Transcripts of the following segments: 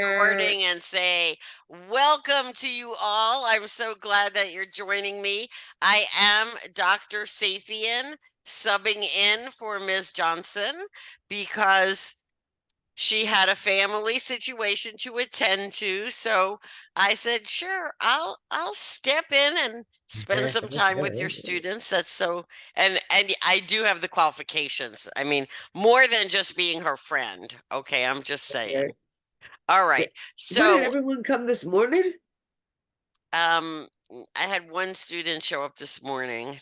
Recording and say, welcome to you all. I'm so glad that you're joining me. I am Dr. Safian, subbing in for Ms. Johnson because she had a family situation to attend to. So I said, sure, I'll step in and spend some time with your students. That's so, and I do have the qualifications. I mean, more than just being her friend. Okay, I'm just saying. All right. Why did So, everyone come this morning? I had one student show up this morning.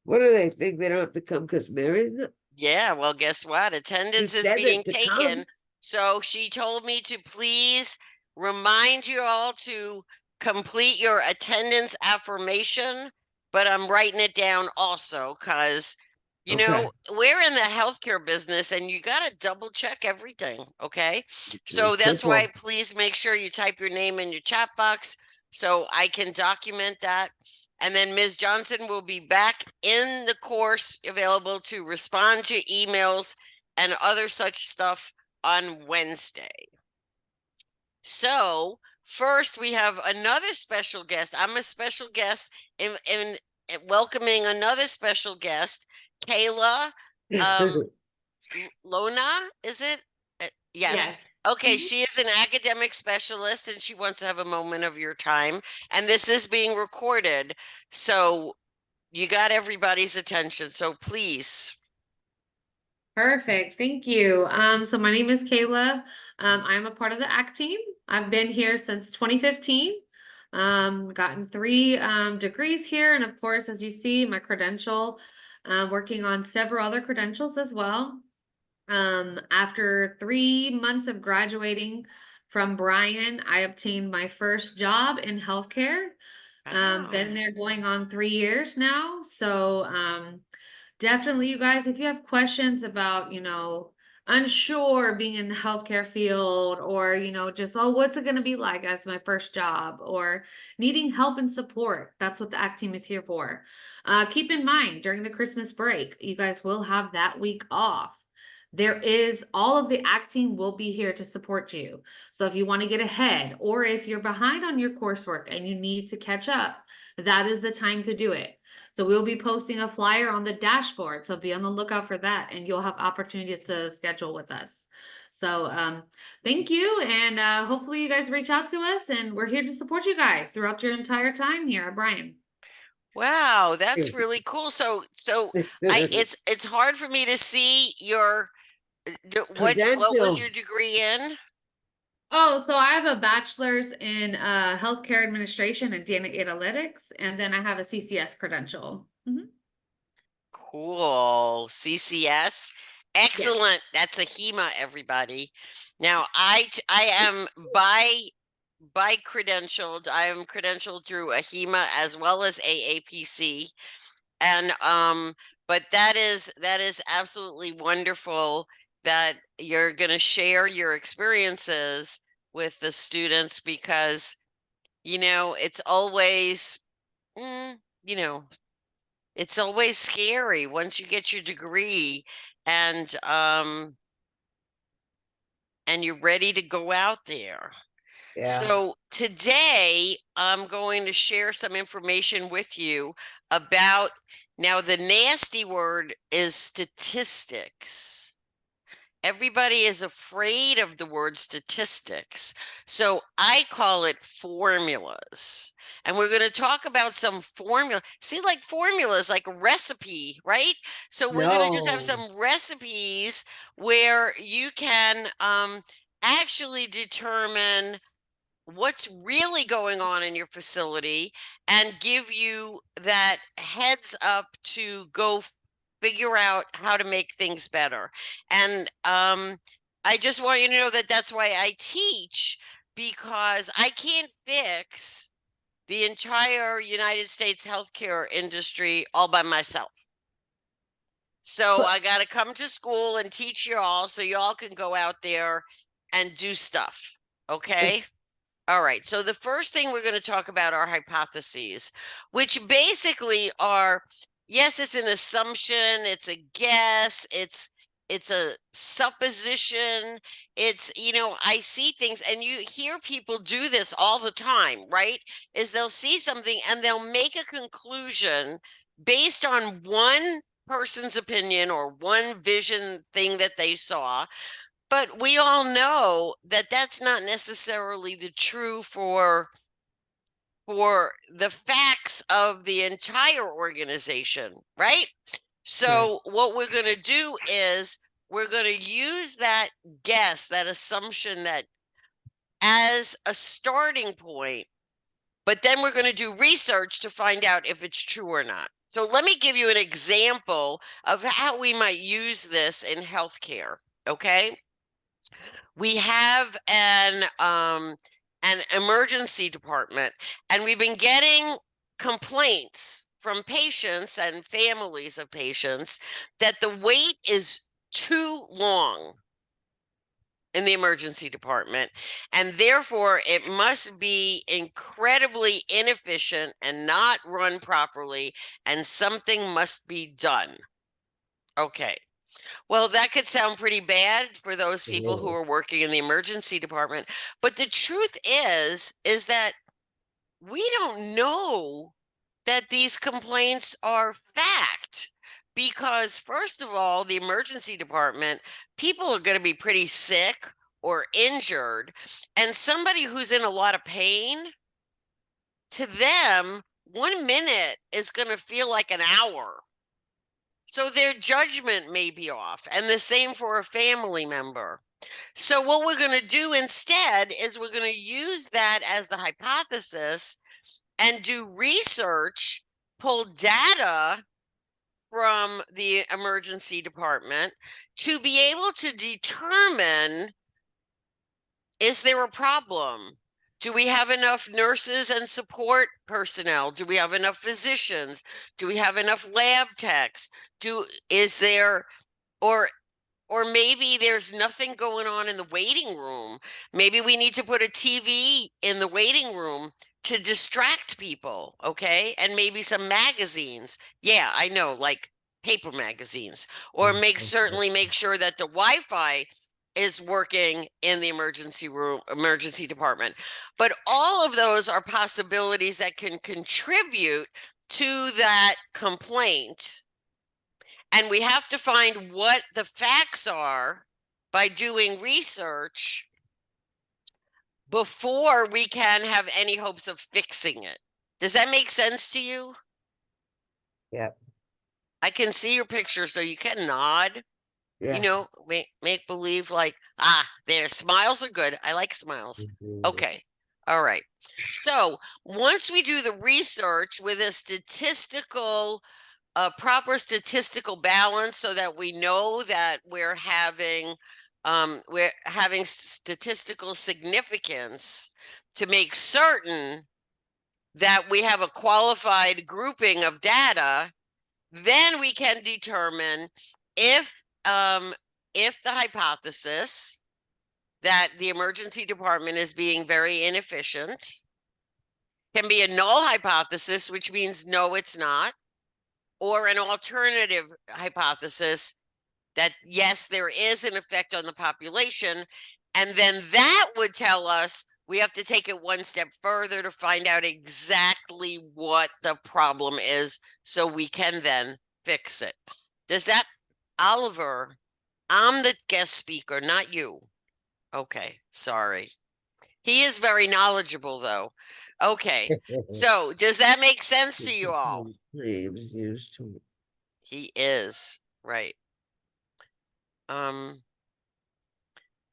What do they think? They don't have to come because Mary's not? Yeah, well, guess what? She Attendance is said being that to come. taken. So she told me to please remind you all to complete your attendance affirmation, but I'm writing it down also because, Okay. we're in the healthcare business and you got to double check everything. Okay. So that's Triple. why please make sure you type your name in your chat box so I can document that. And then Ms. Johnson will be back in the course available to respond to emails and other such stuff on Wednesday. So first we have another special guest. I'm a special guest in welcoming another special guest, Kayla Lona, is it? Yes. Yes. Okay, she is an academic specialist and she wants to have a moment of your time. And this is being recorded. So you got everybody's attention. So please. Perfect. Thank you. So my name is Kayla. I'm a part of the ACT team. I've been here since 2015. Gotten 3 degrees here, and of course, as you see, my credential, working on several other credentials as well. After 3 months of graduating from Bryan, I obtained my first job in healthcare. Been there going on 3 years now. So definitely, you guys, if you have questions about, unsure being in the healthcare field, or, just, oh, what's it going to be like as my first job, or needing help and support, that's what the ACT team is here for. Keep in mind, during the Christmas break, you guys will have that week off. All of the ACT team will be here to support you. So if you want to get ahead, or if you're behind on your coursework and you need to catch up, that is the time to do it. So we'll be posting a flyer on the dashboard. So be on the lookout for that, and you'll have opportunities to schedule with us. So thank you. And hopefully you guys reach out to us, and we're here to support you guys throughout your entire time here at Bryan. Wow, that's really cool. So it's hard for me to see your what was your degree in? Oh, so I have a bachelor's in healthcare administration and data analytics, and then I have a CCS credential. Cool. CCS. Yes. Excellent. That's a HEMA, everybody. Now I am by credentialed. I am credentialed through a HEMA as well as AAPC. And but that is absolutely wonderful that you're going to share your experiences with the students because it's always you know it's always scary once you get your degree and you're ready to go out there. Yeah. So today I'm going to share some information with you about, now the nasty word is statistics. Everybody is afraid of the word statistics. So I call it formulas. And we're going to talk about some formula. See, like formulas, like a recipe, right? So we're going to just have some recipes where you can actually determine what's really going on in your facility and give you that heads up to go figure out how to make things better. And I just want you to know that that's why I teach, because I can't fix the entire United States healthcare industry all by myself. So I got to come to school and teach you all so you all can go out there and do stuff. Okay. All right. So the first thing we're going to talk about are hypotheses, which basically are, yes, it's an assumption, it's a guess, it's a supposition. It's, you know, I see things, and you hear people do this all the time, right? Is they'll see something and they'll make a conclusion based on one person's opinion or one vision thing that they saw. But we all know that that's not necessarily the true for the facts of the entire organization, right? So what we're going to do is we're going to use that guess, that assumption, that as a starting point, but then we're going to do research to find out if it's true or not. So let me give you an example of how we might use this in healthcare, okay? We have an emergency department, and we've been getting complaints from patients and families of patients that the wait is too long in the emergency department, and therefore it must be incredibly inefficient and not run properly, and something must be done. Okay. Well, that could sound pretty bad for those people who are working in the emergency department. But the truth is that we don't know that these complaints are fact. Because, first of all, the emergency department, people are going to be pretty sick or injured. And somebody who's in a lot of pain, to them, 1 minute is going to feel like an hour. So their judgment may be off, and the same for a family member. So what we're going to do instead is we're going to use that as the hypothesis and do research, pull data from the emergency department to be able to determine, is there a problem? Do we have enough nurses and support personnel? Do we have enough physicians? Do we have enough lab techs? Is there, or maybe there's nothing going on in the waiting room. Maybe we need to put a TV in the waiting room to distract people, okay? And maybe some magazines. Yeah, I know, like paper magazines. Or certainly make sure that the Wi-Fi is working in the emergency department. But all of those are possibilities that can contribute to that complaint. And we have to find what the facts are by doing research before we can have any hopes of fixing it. Does that make sense to you? Yeah. I can see your picture, so you can nod. Yeah. You know, make believe like, their smiles are good. I like smiles. Okay. All right. So once we do the research with a proper statistical balance, so that we know that we're having statistical significance to make certain that we have a qualified grouping of data, then we can determine if the hypothesis that the emergency department is being very inefficient can be a null hypothesis, which means no, it's not, or an alternative hypothesis that yes, there is an effect on the population. And then that would tell us we have to take it one step further to find out exactly what the problem is, so we can then fix it. Does that, Oliver, I'm the guest speaker, not you. Okay, sorry. He is very knowledgeable, though. Okay, so does that make sense to you all? Claims used to. He is, right. Oh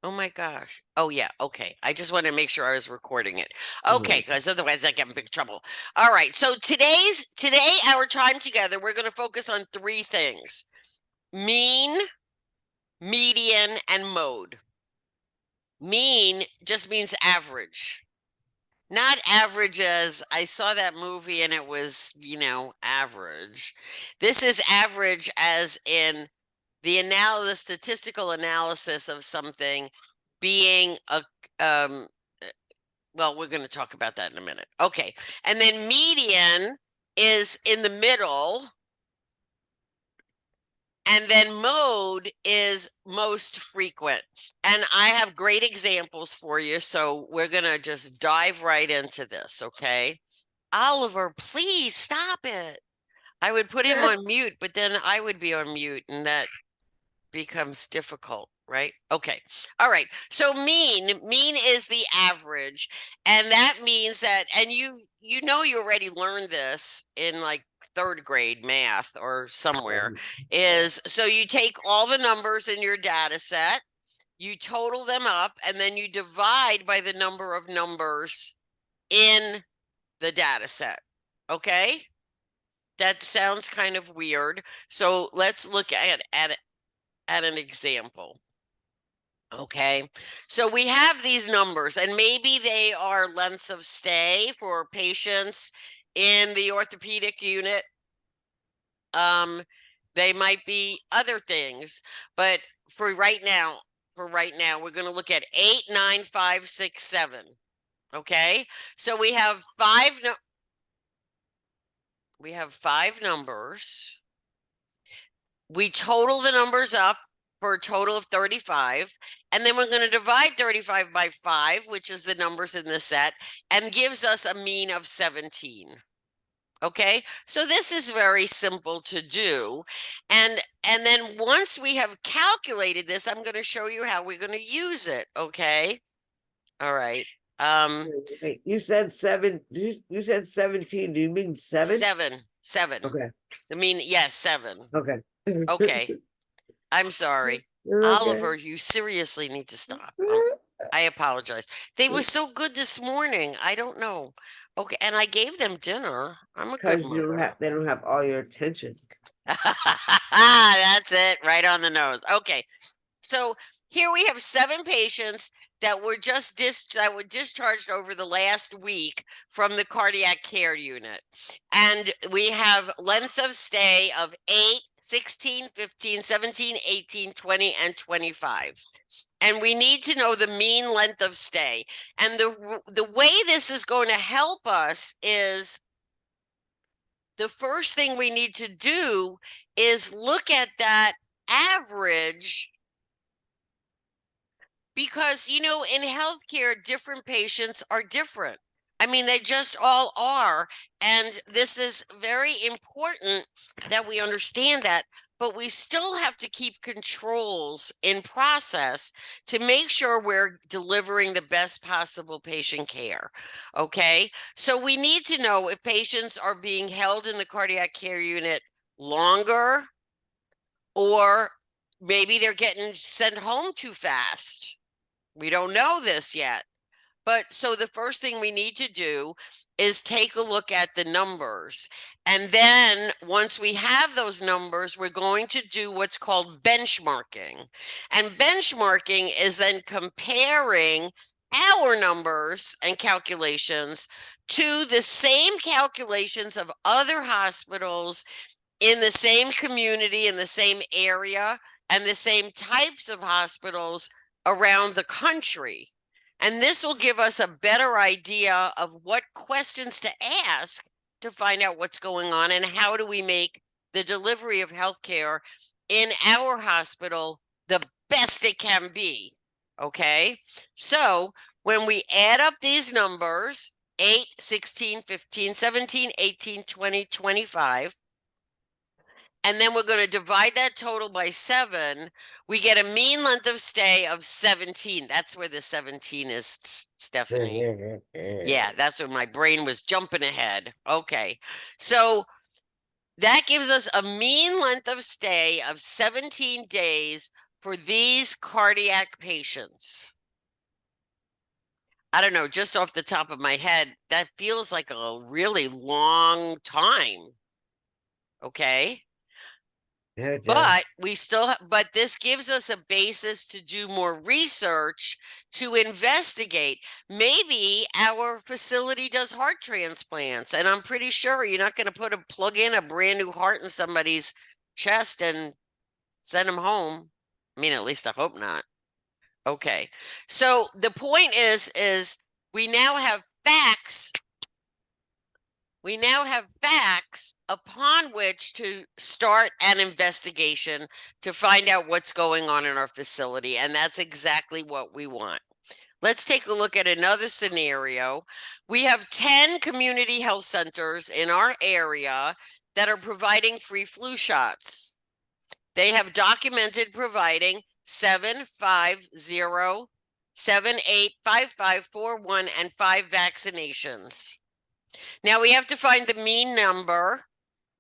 my gosh. Oh yeah, okay. I just want to make sure I was recording it. Okay, because otherwise I get in big trouble. All right. So today, our time together, we're going to focus on three things: mean, median, and mode. Mean just means average. Not average as I saw that movie and it was, average. This is average as in the statistical analysis of something being well, we're going to talk about that in a minute. Okay. And then median is in the middle. And then mode is most frequent. And I have great examples for you. So we're going to just dive right into this. Okay. Oliver, please stop it. I would put him on mute, but then I would be on mute and that becomes difficult, right? Okay. All right. So mean is the average. And that means that, and you already learned this in like third grade math or somewhere, is so you take all the numbers in your data set, you total them up, and then you divide by the number of numbers in the data set. Okay. That sounds kind of weird. So let's look at an example. Okay, so we have these numbers, and maybe they are lengths of stay for patients in the orthopedic unit. They might be other things, but for right now, we're going to look at 8, 9, 5, 6, 7. Okay, so we have five numbers. We total the numbers up for a total of 35. And then we're going to divide 35 by 5, which is the numbers in the set, and gives us a mean of 17. Okay, so this is very simple to do. And then once we have calculated this, I'm going to show you how we're going to use it. Okay. All right. Wait, you said 7. You said 17. Do you mean 7? Seven. Okay. I mean, yes, 7. Okay. Okay. I'm sorry. You're Oliver, okay. you seriously need to stop. I apologize. They were so good this morning. I don't know. Okay, and I gave them dinner. I'm a good Because you don't mother. have, they don't have all your attention. That's it, right on the nose. Okay, so here we have 7 patients that were discharged over the last week from the cardiac care unit. And we have lengths of stay of 8, 16, 15, 17, 18, 20, and 25. And we need to know the mean length of stay. And the way this is going to help us is the first thing we need to do is look at that average, because, in healthcare, different patients are different. I mean, they just all are. And this is very important that we understand that, but we still have to keep controls in process to make sure we're delivering the best possible patient care. Okay. So we need to know if patients are being held in the cardiac care unit longer, or maybe they're getting sent home too fast. We don't know this yet. But so the first thing we need to do is take a look at the numbers. And then once we have those numbers, we're going to do what's called benchmarking. And benchmarking is then comparing our numbers and calculations to the same calculations of other hospitals in the same community, in the same area, and the same types of hospitals around the country. And this will give us a better idea of what questions to ask to find out what's going on and how do we make the delivery of healthcare in our hospital the best it can be. Okay, so when we add up these numbers, 8, 16, 15, 17, 18, 20, 25, and then we're going to divide that total by 7, we get a mean length of stay of 17. That's where the 17 is, Stephanie. Yeah, that's where my brain was jumping ahead. Okay, so that gives us a mean length of stay of 17 days for these cardiac patients. I don't know, just off the top of my head, that feels like a really long time. Okay. But but this gives us a basis to do more research, to investigate. Maybe our facility does heart transplants, and I'm pretty sure you're not going to plug in a brand new heart in somebody's chest and send them home. I mean, at least I hope not. Okay. So the point is we now have facts. we now have facts upon which to start an investigation to find out what's going on in our facility. And that's exactly what we want. Let's take a look at another scenario. We have 10 community health centers in our area that are providing free flu shots. They have documented providing 750, 785541 and 5 vaccinations. Now we have to find the mean number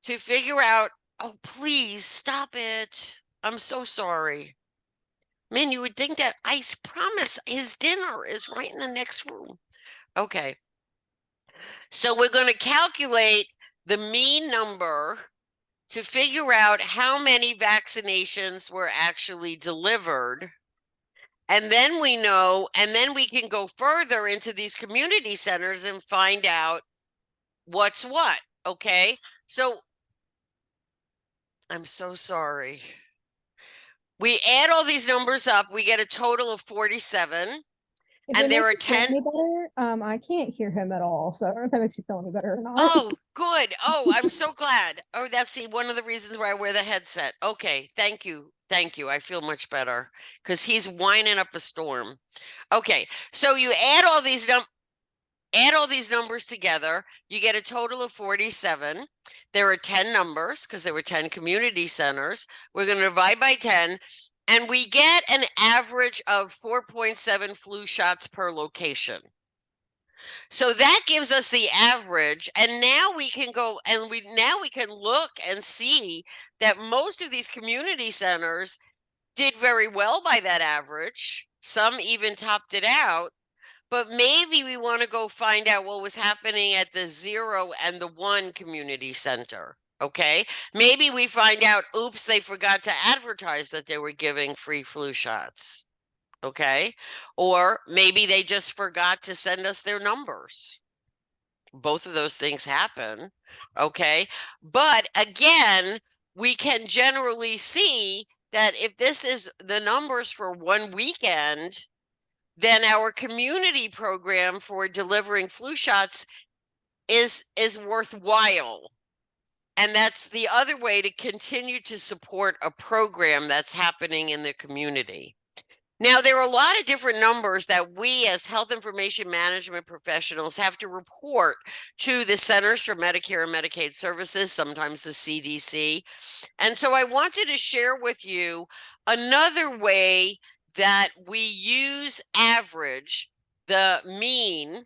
to figure out, oh, please stop it. I'm so sorry. Man, you would think that I promise his dinner is right in the next room. Okay. So we're going to calculate the mean number to figure out how many vaccinations were actually delivered. And then we know, and then we can go further into these community centers and find out what's what. Okay. So I'm so sorry. We add all these numbers up, we get a total of 47. If And it there are makes you feel 10. any better, I can't hear him at all. So I don't know if that makes you feel any better or not. Oh, good. Oh, I'm so glad. Oh, that's one of the reasons why I wear the headset. Okay, thank you. Thank you. I feel much better because he's whining up a storm. Okay, so you add all these numbers together, you get a total of 47. There are 10 numbers because there were 10 community centers. We're going to divide by 10, and we get an average of 4.7 flu shots per location. So that gives us the average, and now we can go and we can look and see that most of these community centers did very well by that average. Some even topped it out. But maybe we want to go find out what was happening at the 0 and the 1 community center. Okay. Maybe we find out, oops, they forgot to advertise that they were giving free flu shots. Okay. Or maybe they just forgot to send us their numbers. Both of those things happen. Okay. But again, we can generally see that if this is the numbers for one weekend, then our community program for delivering flu shots is worthwhile. And that's the other way to continue to support a program that's happening in the community. Now, there are a lot of different numbers that we as health information management professionals have to report to the Centers for Medicare and Medicaid Services, sometimes the CDC. And so I wanted to share with you another way that we use average, the mean,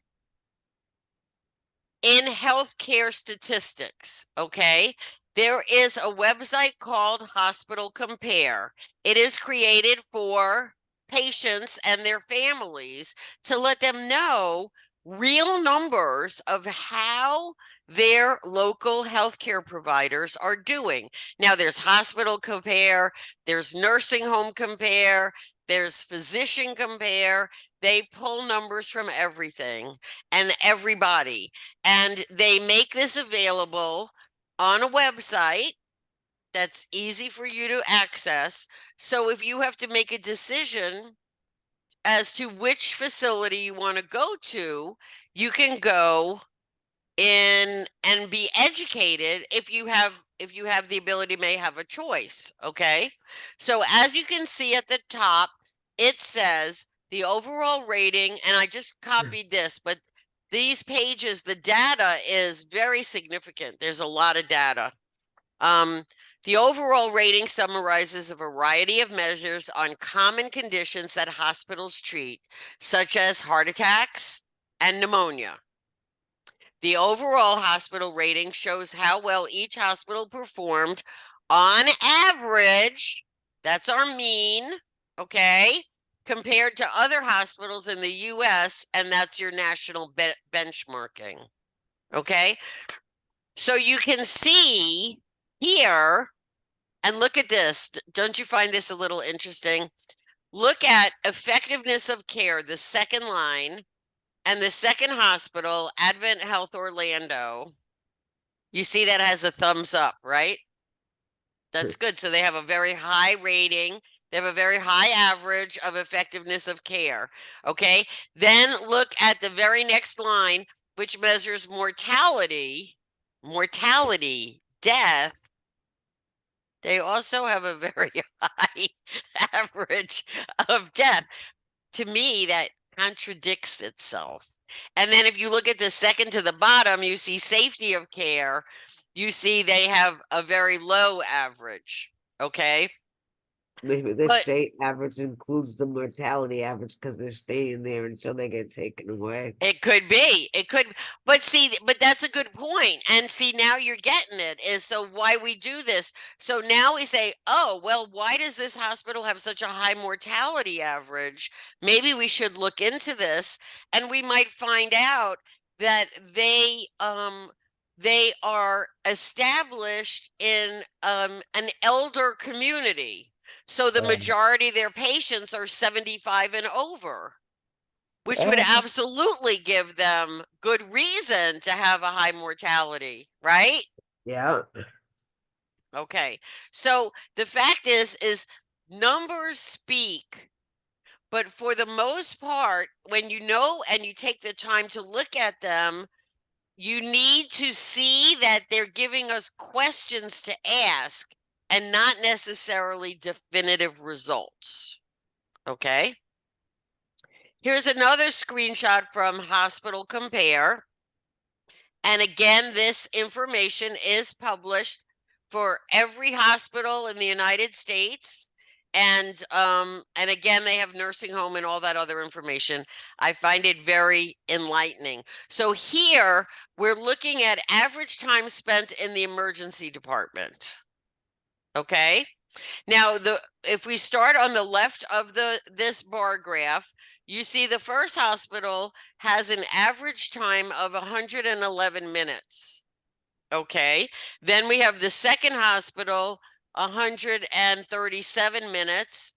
in healthcare statistics, okay? There is a website called Hospital Compare. It is created for patients and their families to let them know real numbers of how their local healthcare providers are doing. Now, there's Hospital Compare, there's Nursing Home Compare, there's Physician Compare. They pull numbers from everything and everybody, and they make this available on a website that's easy for you to access. So if you have to make a decision as to which facility you want to go to, you can go in and be educated if you have the ability, may have a choice. Okay. So as you can see at the top, it says the overall rating, and I just copied this, but these pages, the data is very significant. There's a lot of data. The overall rating summarizes a variety of measures on common conditions that hospitals treat, such as heart attacks and pneumonia. The overall hospital rating shows how well each hospital performed on average. That's our mean, okay, compared to other hospitals in the US, and that's your national benchmarking, okay? So you can see here, and look at this. Don't you find this a little interesting? Look at effectiveness of care, the second line, and the second hospital, Advent Health Orlando. You see that has a thumbs up, right? That's good. So they have a very high rating. They have a very high average of effectiveness of care. Okay. Then look at the very next line, which measures mortality. mortality, death, they also have a very high average of death. To me, that contradicts itself. And then if you look at the second to the bottom, you see safety of care. You see they have a very low average. Okay. Maybe the But state average includes the mortality average because they're staying there until they get taken away. it could be, but see, but that's a good point. And see, now you're getting it is so why we do this. So now we say, oh, well, why does this hospital have such a high mortality average? Maybe we should look into this, and we might find out that they are established in an elder community. So the majority of their patients are 75 and over, which would absolutely give them good reason to have a high mortality, right? Yeah. Okay. So the fact is numbers speak, but for the most part, when you know and you take the time to look at them, you need to see that they're giving us questions to ask and not necessarily definitive results. Okay. Here's another screenshot from Hospital Compare. And again, this information is published for every hospital in the United States. And again, they have nursing home and all that other information. I find it very enlightening. So here we're looking at average time spent in the emergency department. Okay. Now, if we start on the left of this bar graph, you see the first hospital has an average time of 111 minutes. Okay. Then we have the second hospital, 137 minutes,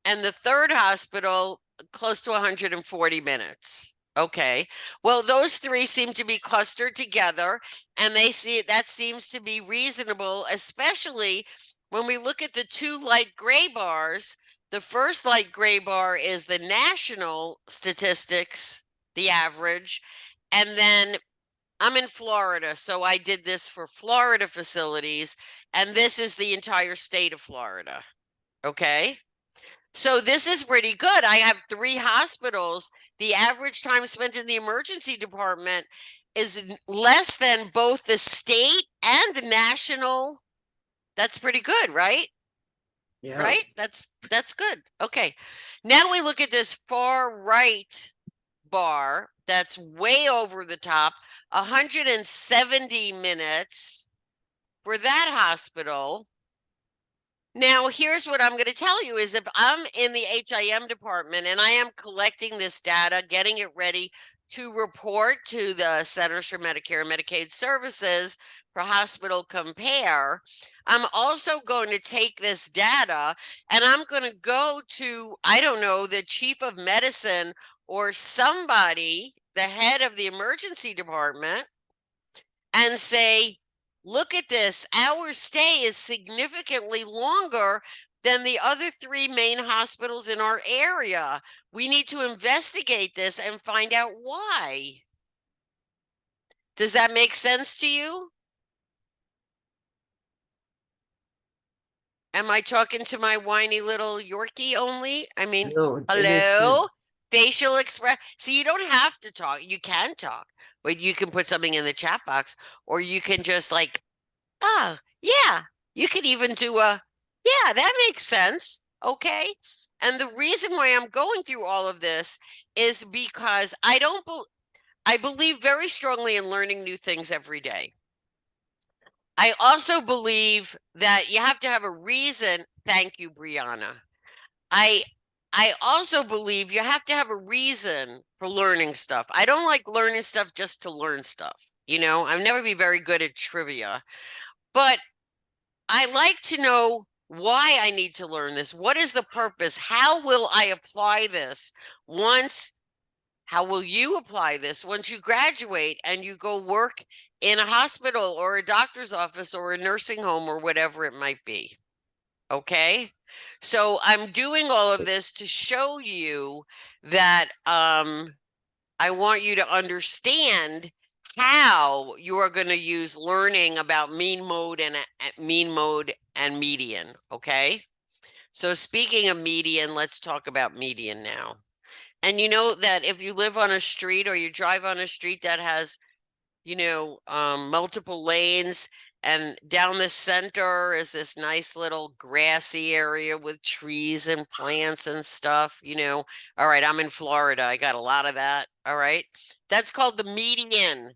and the third hospital, close to 140 minutes. Okay. Well, those three seem to be clustered together, and that seems to be reasonable, especially when we look at the two light gray bars. The first light gray bar is the national statistics, the average, and then I'm in Florida, so I did this for Florida facilities, and this is the entire state of Florida. Okay. So this is pretty good. I have 3 hospitals. The average time spent in the emergency department is less than both the state and the national. That's pretty good, right? Yeah. Right? That's good. Okay. Now we look at this far right bar that's way over the top, 170 minutes for that hospital. Now, here's what I'm going to tell you is if I'm in the HIM department and I am collecting this data, getting it ready to report to the Centers for Medicare and Medicaid Services for Hospital Compare, I'm also going to take this data and I'm going to go to, I don't know, the chief of medicine or somebody, the head of the emergency department, and say, look at this, our stay is significantly longer than the other 3 main hospitals in our area. We need to investigate this and find out why. Does that make sense to you? Am I talking to my whiny little Yorkie only? I mean, No, it makes hello? sense. Facial express. See, you don't have to talk. You can talk, but you can put something in the chat box, or you can just like, oh, yeah. You could even do yeah, that makes sense. Okay. And the reason why I'm going through all of this is because I believe very strongly in learning new things every day. I also believe that you have to have a reason. Thank you, Brianna. I also believe you have to have a reason for learning stuff. I don't like learning stuff just to learn stuff. You know, I've never been very good at trivia, but I like to know why I need to learn this. What is the purpose? How will I apply this once? How will you apply this once you graduate and you go work in a hospital or a doctor's office or a nursing home or whatever it might be? Okay. So I'm doing all of this to show you that I want you to understand how you are going to use learning about mean mode and median. Okay. So speaking of median, let's talk about median now. And you know that if you live on a street or you drive on a street that has, multiple lanes, and down the center is this nice little grassy area with trees and plants and stuff, all right, I'm in Florida. I got a lot of that. All right. That's called the median.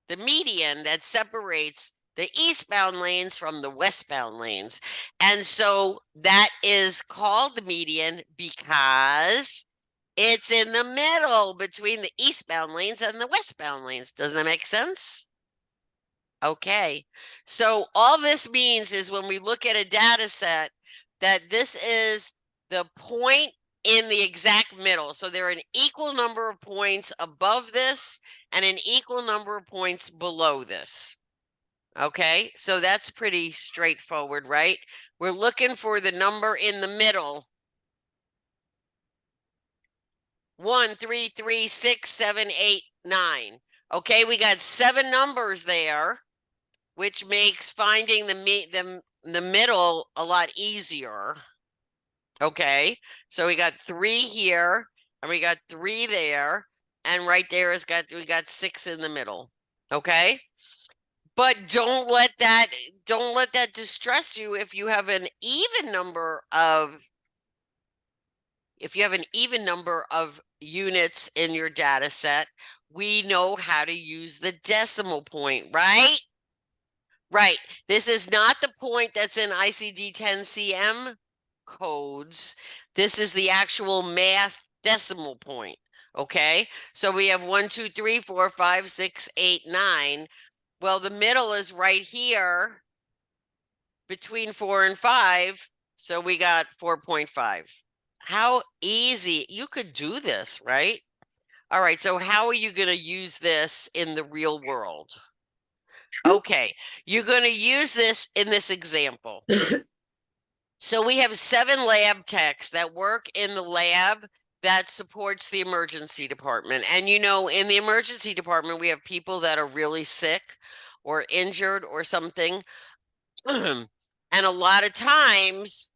The median that separates the eastbound lanes from the westbound lanes. And so that is called the median because it's in the middle between the eastbound lanes and the westbound lanes. Doesn't that make sense? Okay. So all this means is when we look at a data set, that this is the point in the exact middle. So there are an equal number of points above this and an equal number of points below this. Okay, so that's pretty straightforward, right? We're looking for the number in the middle. 1, 3, 3, 6, 7, 8, 9. Okay, we got 7 numbers there, which makes finding the middle a lot easier. Okay, so we got 3 here, and we got 3 there, and right there we got 6 in the middle. Okay, but don't let that distress you if you have an even number of units in your data set. We know how to use the decimal point, right? Right. This is not the point that's in ICD-10-CM codes. This is the actual math decimal point. Okay. So we have 1, 2, 3, 4, 5, 6, 8, 9. Well, the middle is right here between 4 and 5. So we got 4.5. How easy. You could do this, right? All right. So how are you going to use this in the real world? Okay, you're going to use this in this example. So we have 7 lab techs that work in the lab that supports the emergency department. And in the emergency department, we have people that are really sick or injured or something. And a lot of times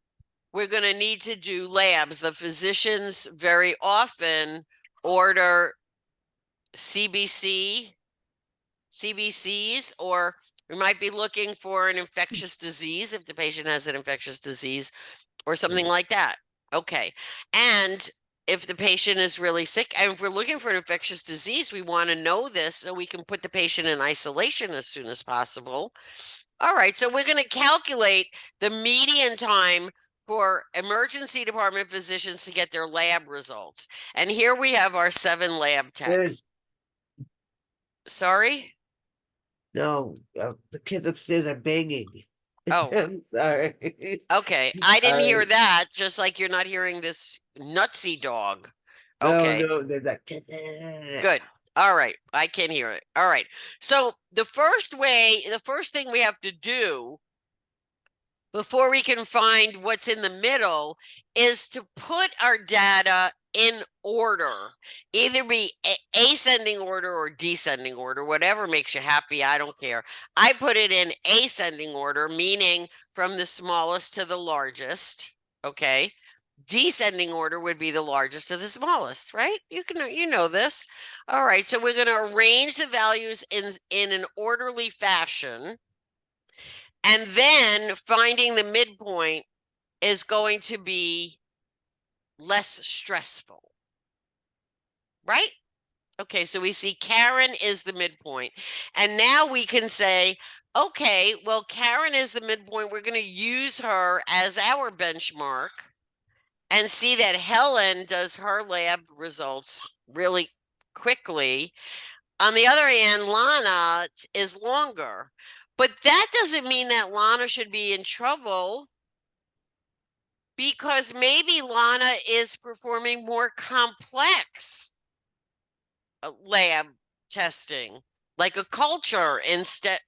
we're going to need to do labs. The physicians very often order CBCs, or we might be looking for an infectious disease if the patient has an infectious disease or something like that. Okay. And if the patient is really sick, and if we're looking for an infectious disease, we want to know this so we can put the patient in isolation as soon as possible. All right. So we're going to calculate the median time for emergency department physicians to get their lab results. And here we have our 7 lab techs. Sorry? No, the kids upstairs are banging. Oh, I'm sorry. okay. I didn't hear Sorry. that, just like you're not hearing this nutsy dog. No, Okay, no, they're like, good. All right, I can hear it. All right. So the first thing we have to do before we can find what's in the middle is to put our data in order, either be ascending order or descending order, whatever makes you happy. I don't care. I put it in ascending order, meaning from the smallest to the largest. Okay. Descending order would be the largest to the smallest, right? You know this. All right. So we're going to arrange the values in an orderly fashion. And then finding the midpoint is going to be less stressful, right? Okay, so we see Karen is the midpoint. And now we can say, okay, well, Karen is the midpoint. We're going to use her as our benchmark and see that Helen does her lab results really quickly. On the other hand, Lana is longer. But that doesn't mean that Lana should be in trouble, because maybe Lana is performing more complex lab testing, like a culture instead.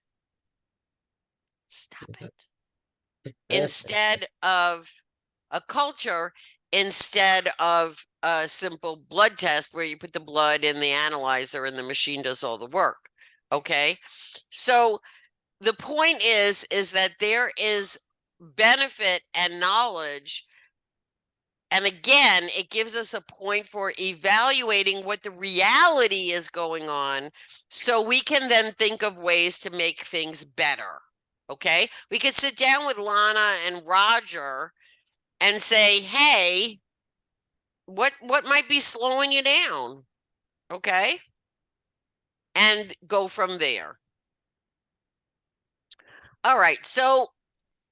Stop it. Instead of a culture, instead of a simple blood test where you put the blood in the analyzer and the machine does all the work. Okay. So the point is that there is benefit and knowledge. And again, it gives us a point for evaluating what the reality is going on, so we can then think of ways to make things better. Okay. We could sit down with Lana and Roger and say, hey, what might be slowing you down? Okay. And go from there. All right. So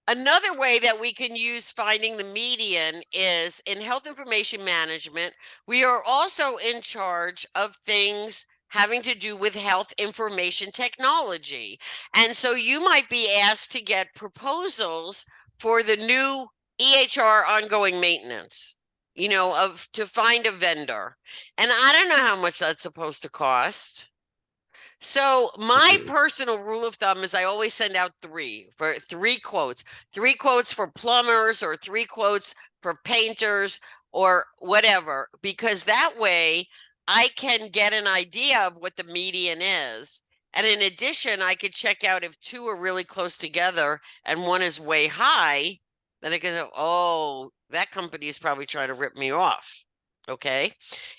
another way that we can use finding the median is in health information management. We are also in charge of things having to do with health information technology. And so you might be asked to get proposals for the new EHR ongoing maintenance, to find a vendor. And I don't know how much that's supposed to cost. So my personal rule of thumb is I always send out three quotes for plumbers or three quotes for painters or whatever, because that way I can get an idea of what the median is. And in addition, I could check out if two are really close together and one is way high, then I can go, oh, that company is probably trying to rip me off. Okay.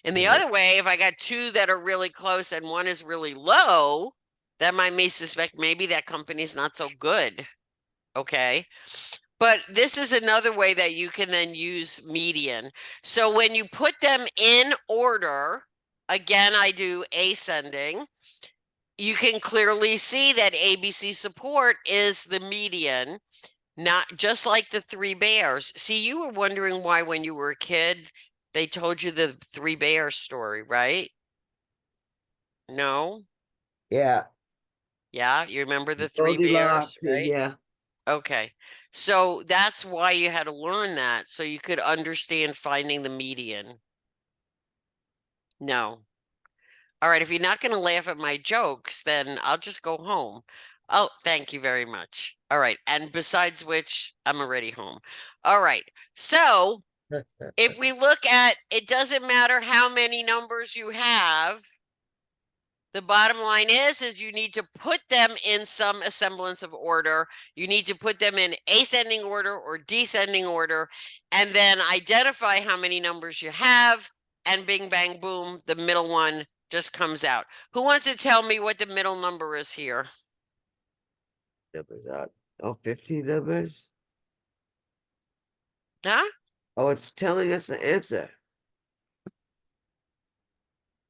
And the other way, if I got two that are really close and one is really low, then I may suspect maybe that company's not so good. Okay. But this is another way that you can then use median. So when you put them in order, again, I do ascending. You can clearly see that ABC support is the median, not just like the three bears. See, you were wondering why when you were a kid, they told you the three bears story, right? No? Yeah. Yeah, you remember the three bears, Goldilocks, and right? yeah. Okay. So that's why you had to learn that, so you could understand finding the median. No. All right, if you're not going to laugh at my jokes, then I'll just go home. Oh, thank you very much. All right. And besides which, I'm already home. All right. So if we look at, it doesn't matter how many numbers you have. The bottom line is you need to put them in some semblance of order. You need to put them in ascending order or descending order, and then identify how many numbers you have, and bing, bang, boom, the middle one just comes out. Who wants to tell me what the middle number is here? Numbers out. Oh, 15 numbers. Huh? Oh, it's telling us the answer.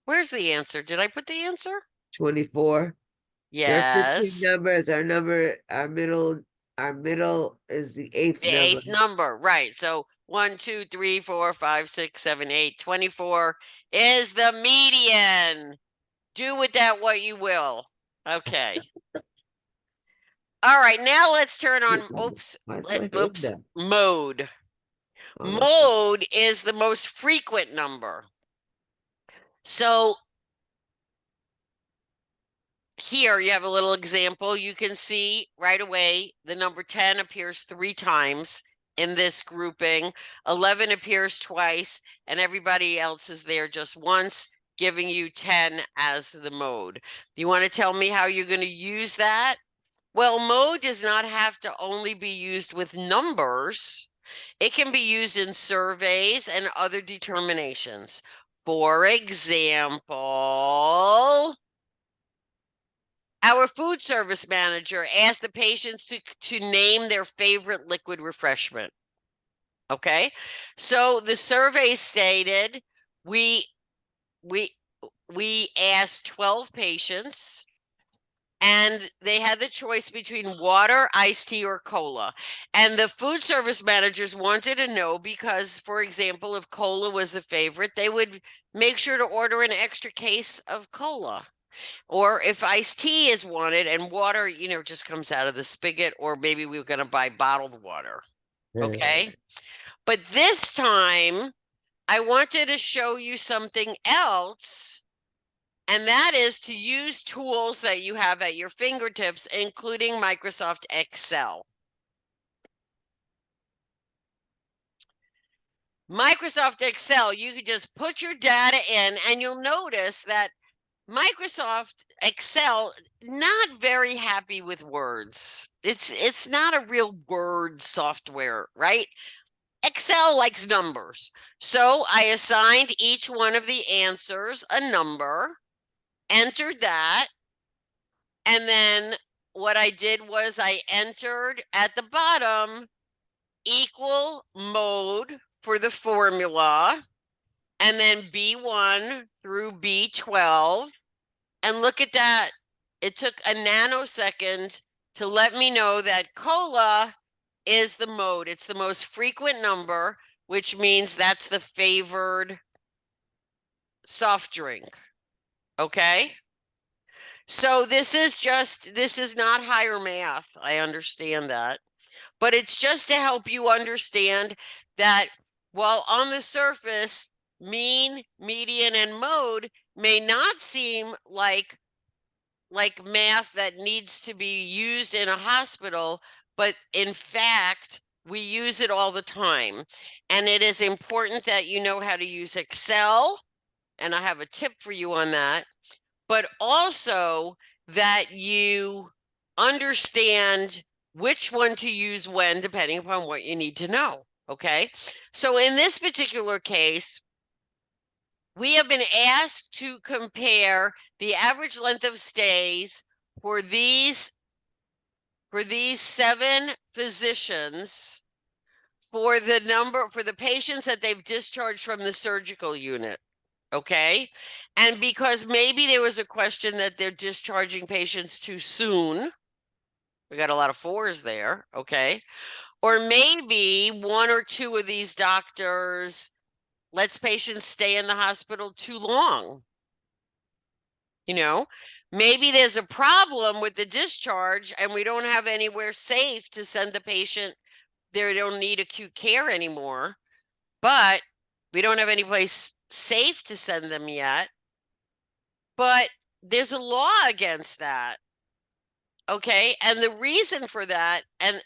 Where's the answer? Did I put the answer? 24. There are 15 Yes. numbers. Our middle is the eighth The number. eighth number, right. So 1, 2, 3, 4, 5, 6, 7, 8, 24 is the median. Do with that what you will. Okay. All right, now let's turn on, oops, Why is my hand down? mode. Oh, that's it. Mode is the most frequent number. So here you have a little example. You can see right away the number 10 appears 3 times in this grouping. 11 appears twice, and everybody else is there just once, giving you 10 as the mode. Do you want to tell me how you're going to use that? Well, mode does not have to only be used with numbers. It can be used in surveys and other determinations. For example, our food service manager asked the patients to name their favorite liquid refreshment. Okay, so the survey stated we asked 12 patients, and they had the choice between water, iced tea, or cola. And the food service managers wanted to know because, for example, if cola was the favorite, they would make sure to order an extra case of cola. Or if iced tea is wanted and water, just comes out of the spigot, or maybe we were going to buy bottled water. Okay. But this time, I wanted to show you something else, and that is to use tools that you have at your fingertips, including Microsoft Excel. Microsoft Excel, you could just put your data in, and you'll notice that Microsoft Excel, not very happy with words. It's not a real word software, right? Excel likes numbers. So I assigned each one of the answers a number, entered that, and then what I did was I entered at the bottom equal mode for the formula, and then B1 through B12. And look at that. It took a nanosecond to let me know that cola is the mode. It's the most frequent number, which means that's the favored soft drink. Okay. So this is not higher math. I understand that. But it's just to help you understand that while on the surface, mean, median, and mode may not seem like math that needs to be used in a hospital, but in fact, we use it all the time. And it is important that you know how to use Excel. And I have a tip for you on that, but also that you understand which one to use when, depending upon what you need to know. Okay. So in this particular case, we have been asked to compare the average length of stays for these 7 physicians for the patients that they've discharged from the surgical unit. Okay. And because maybe there was a question that they're discharging patients too soon. We got a lot of 4s there. Okay. Or maybe 1 or 2 of these doctors lets patients stay in the hospital too long. Maybe there's a problem with the discharge and we don't have anywhere safe to send the patient. They don't need acute care anymore, but we don't have any place safe to send them yet. But there's a law against that. Okay. And the reason for that, and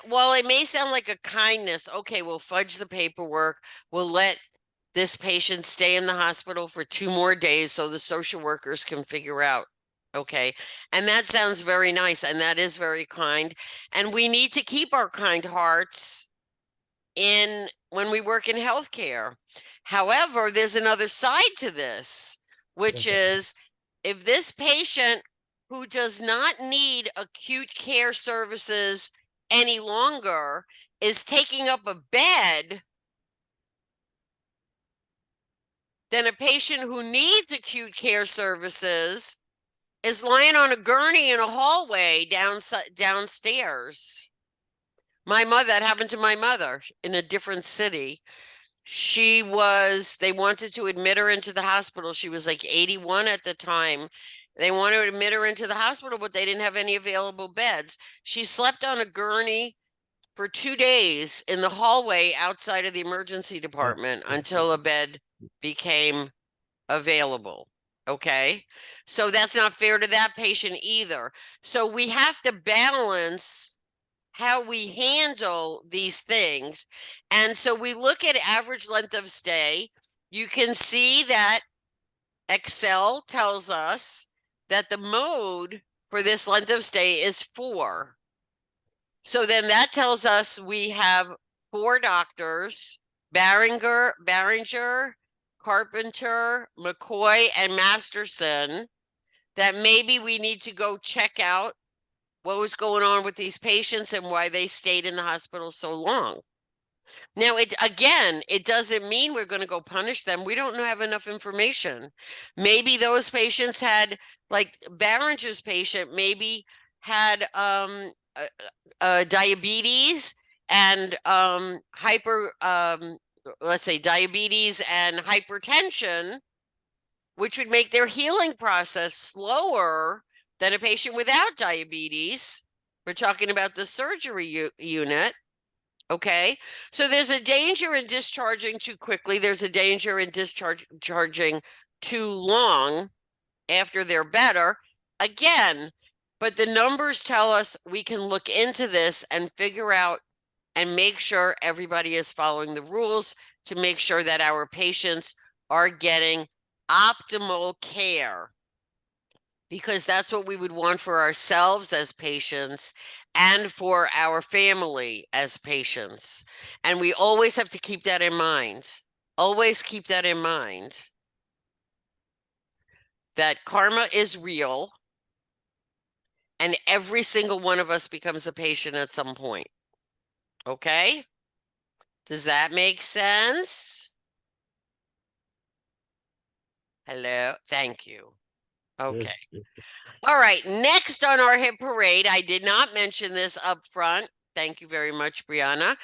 while it may sound like a kindness, okay, we'll fudge the paperwork, we'll let this patient stay in the hospital for 2 more days so the social workers can figure out. Okay. And that sounds very nice. And that is very kind. And we need to keep our kind hearts in when we work in healthcare. However, there's another side to this, which is if this patient who does not need acute care services any longer is taking up a bed, then a patient who needs acute care services is lying on a gurney in a hallway downstairs. That happened to my mother in a different city. They wanted to admit her into the hospital. She was like 81 at the time. They wanted to admit her into the hospital, but they didn't have any available beds. She slept on a gurney for 2 days in the hallway outside of the emergency department until a bed became available. Okay. So that's not fair to that patient either. So we have to balance how we handle these things. And so we look at average length of stay. You can see that Excel tells us that the mode for this length of stay is 4. So then that tells us we have 4 doctors, Barringer, Carpenter, McCoy, and Masterson, that maybe we need to go check out what was going on with these patients and why they stayed in the hospital so long. Now, it doesn't mean we're going to go punish them. We don't have enough information. Maybe those patients had, like Barringer's patient, maybe had diabetes and let's say diabetes and hypertension, which would make their healing process slower than a patient without diabetes. We're talking about the surgery unit. Okay. So there's a danger in discharging too quickly. There's a danger in discharging too long after they're better. Again, but the numbers tell us we can look into this and figure out and make sure everybody is following the rules to make sure that our patients are getting optimal care. because that's what we would want for ourselves as patients and for our family as patients. And we always have to keep that in mind. Always keep that in mind. That karma is real, and every single one of us becomes a patient at some point. Okay? Does that make sense? Hello? Thank you. Okay. All right. Next on our hit parade, I did not mention this up front. Thank you very much, Brianna.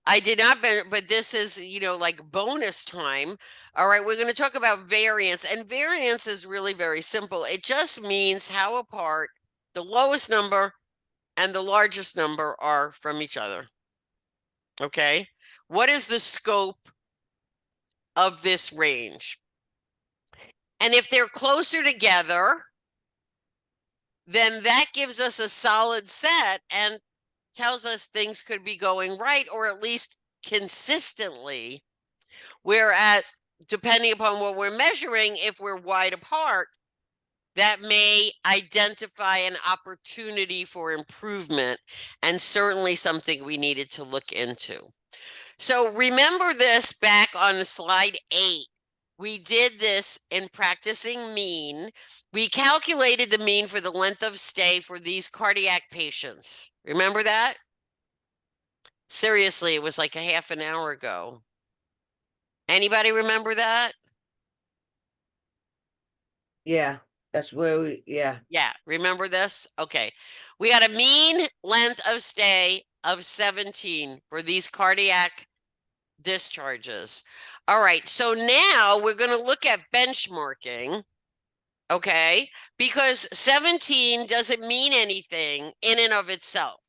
I did not, but this is, like bonus time. All right. We're going to talk about variance, and variance is really very simple. It just means how apart the lowest number and the largest number are from each other. Okay. What is the scope of this range? And if they're closer together, then that gives us a solid set and tells us things could be going right, or at least consistently. Whereas, depending upon what we're measuring, if we're wide apart, that may identify an opportunity for improvement, and certainly something we needed to look into. So remember this back on slide 8. We did this in practicing mean. We calculated the mean for the length of stay for these cardiac patients. Remember that? Seriously, it was like a half an hour ago. Anybody remember that? Yeah, that's where we, yeah. Yeah, remember this? Okay. We got a mean length of stay of 17 for these cardiac discharges. All right, so now we're going to look at benchmarking, okay? Because 17 doesn't mean anything in and of itself.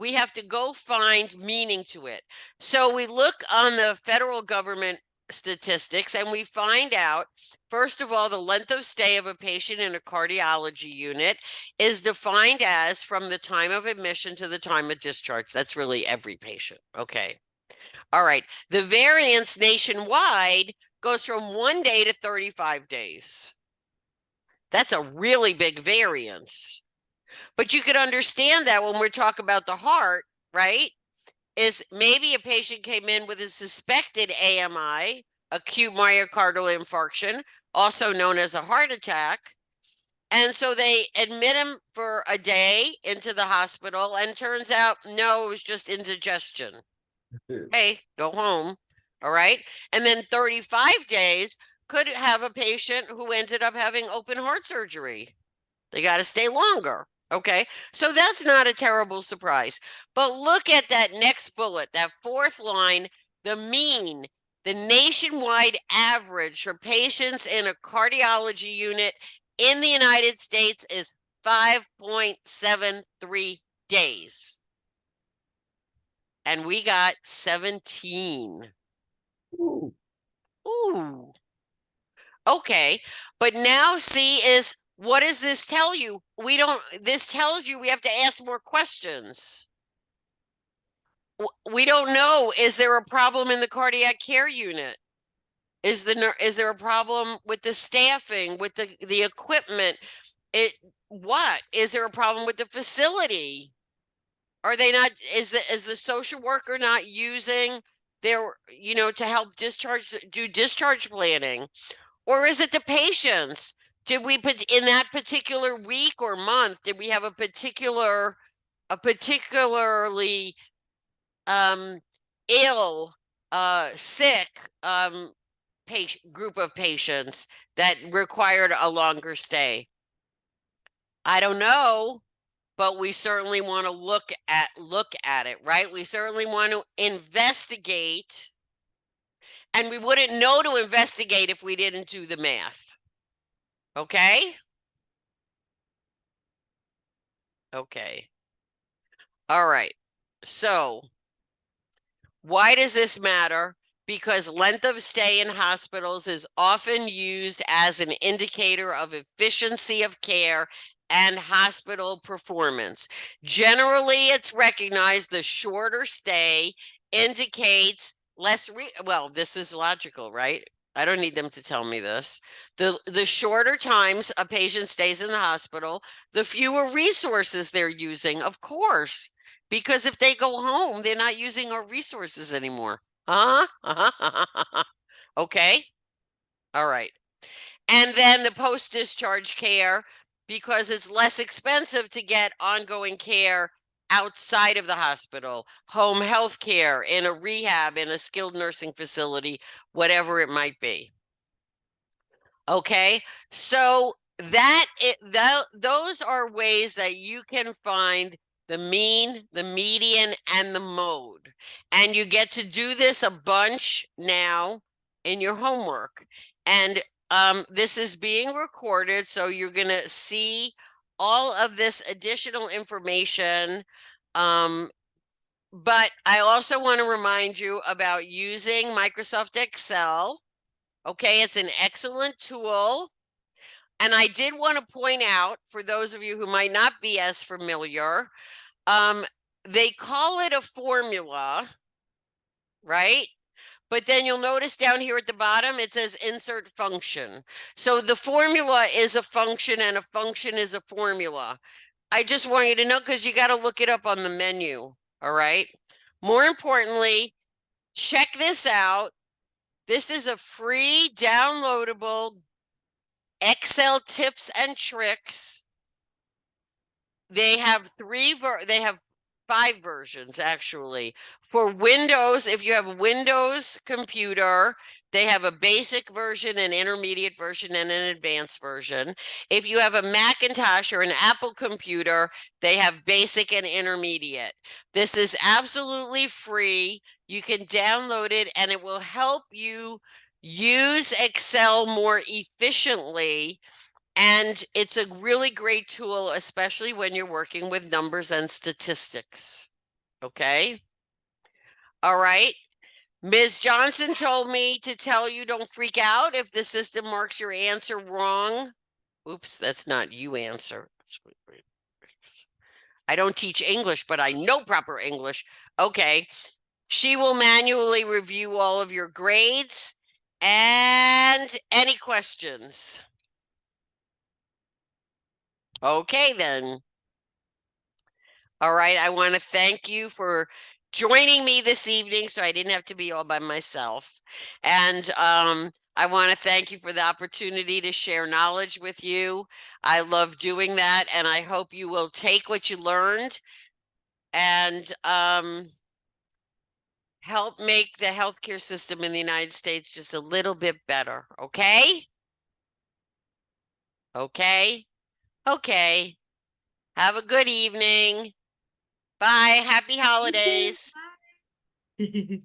We have to go find meaning to it. So we look on the federal government statistics and we find out, first of all, the length of stay of a patient in a cardiology unit is defined as from the time of admission to the time of discharge. That's really every patient, okay? All right. The variance nationwide goes from 1 day to 35 days. That's a really big variance. But you could understand that when we're talking about the heart, right? Is maybe a patient came in with a suspected AMI, acute myocardial infarction, also known as a heart attack. And so they admit him for a day into the hospital, and turns out, no, it was just indigestion. Hey, go home. All right. And then 35 days could have a patient who ended up having open heart surgery. They got to stay longer. Okay. So that's not a terrible surprise. But look at that next bullet, that fourth line, the mean, the nationwide average for patients in a cardiology unit in the United States is 5.73 days. And we got 17. Ooh. Ooh. Okay. But now see is, what does this tell you? This tells you we have to ask more questions. We don't know. Is there a problem in the cardiac care unit? Is there a problem with the staffing, with the equipment? What? Is there a problem with the facility? Are they not, is the social worker not using their, to help do discharge planning? Or is it the patients? Did we put in that particular week or month, did we have a particularly ill, sick group of patients that required a longer stay? I don't know. But we certainly want to look at it, right? We certainly want to investigate, and we wouldn't know to investigate if we didn't do the math. Okay? Okay. All right. So, why does this matter? Because length of stay in hospitals is often used as an indicator of efficiency of care and hospital performance. Generally, it's recognized the shorter stay indicates less, well, this is logical, right? I don't need them to tell me this. The shorter times a patient stays in the hospital, the fewer resources they're using, of course. Because if they go home, they're not using our resources anymore. Okay. All right. And then the post-discharge care, because it's less expensive to get ongoing care outside of the hospital, home health care, in a rehab, in a skilled nursing facility, whatever it might be. Okay, so those are ways that you can find the mean, the median, and the mode. And you get to do this a bunch now in your homework. And this is being recorded, so you're going to see all of this additional information. But I also want to remind you about using Microsoft Excel. Okay, it's an excellent tool. And I did want to point out, for those of you who might not be as familiar, they call it a formula, right? But then you'll notice down here at the bottom, it says insert function. So the formula is a function and a function is a formula. I just want you to know, because you got to look it up on the menu, all right? More importantly, check this out. This is a free downloadable Excel tips and tricks. They have they have 5 versions actually. For Windows, if you have a Windows computer, they have a basic version, an intermediate version, and an advanced version. If you have a Macintosh or an Apple computer, they have basic and intermediate. This is absolutely free. You can download it and it will help you use Excel more efficiently. And it's a really great tool, especially when you're working with numbers and statistics. Okay. All right. Ms. Johnson told me to tell you don't freak out if the system marks your answer wrong. Oops, that's not you answer. I don't teach English, but I know proper English. Okay. She will manually review all of your grades. And any questions? Okay, then. All right. I want to thank you for joining me this evening so I didn't have to be all by myself. And I want to thank you for the opportunity to share knowledge with you. I love doing that. And I hope you will take what you learned and help make the healthcare system in the United States just a little bit better. Okay? Okay? Okay. Have a good evening. Bye. Happy holidays. Bye.